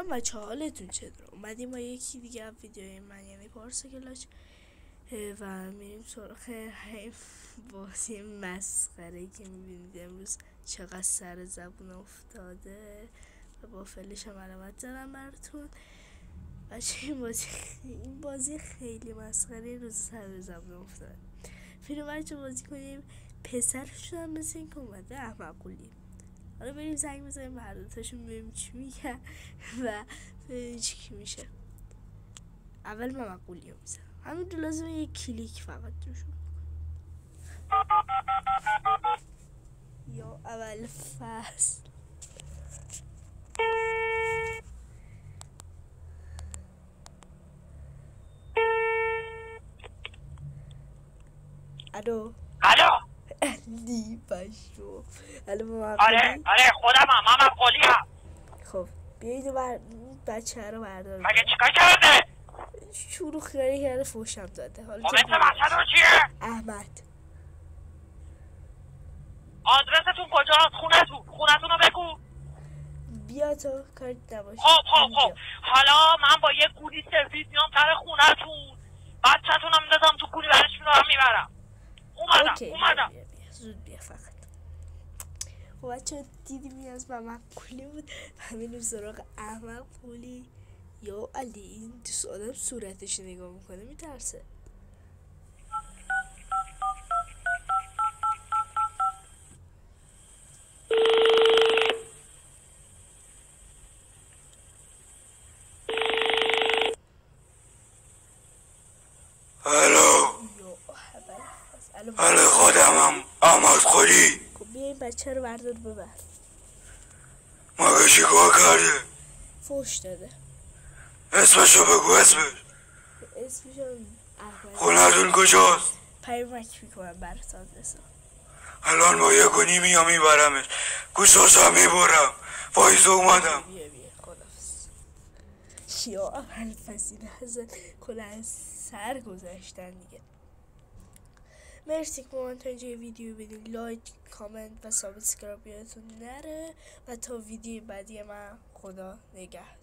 سلام بچه ها، حالتون چطور؟ اومدیم با یکی دیگه از ویدیوی من یعنی پارسا کلاش و میریم سراغ بازی مسخره که میبینید امروز چقدر سر زبون افتاده و با فلش هم علامت زدم براتون. بچه این بازی خیلی مسخره روز سر زبون افتاده. فیلم بچه بازی کنیم. پسرش هم مثل این که اومده احمقولی. حالا بریم زنگ بزنیم هر دوتاشون ببینیم چی میگن و ببینیم چی میشه. اول من مقولی رو میزنم، همین دو لازمه یک کلیک فقط روشون یا اول فصل. الو علی باشو. الو آره خودم هم قولیم. خب بیایید و بچه رو بردار. مگه چیکار کرده؟ شروع خیلی کرده فوشم داده. حالا اسم بچه رو چیه؟ احمد. آدرستون کجاست؟ خونتون رو بگو. بیا تو کارت نباشه. خب حالا من با یه گونی سفید میام سر خونتون، بچه‌تون هم میدازم تو گونی برش میبرم. اومدم. بیا. زود بیا فقط. خب بچه دیدیم از من کلی بود. همین سراغ احمد قولی. یا علی این دوست آدم صورتش نگاه میکنه میترسه. الو خودمم احمد قلی. خب بیا این بچه رو بردار ببر. مگه چیکار کرده؟ فوش داده. اسمشو بگو. اسمشو احمد. خونتون کجاست؟ پیامک میکنم برات آدرسا. الان با یه گونی میام میبرمش، گوشاشم میبرم. فایزه اومدم. بیا خدافز. یا اول فصیله ازن کلا از سر گذاشتن دیگه. مرسی که با من تا اینجا ویدیو بدین. لایک، کامنت و سابسکرایب یادتون نره و تا ویدیو بعدی من خدا نگهدار.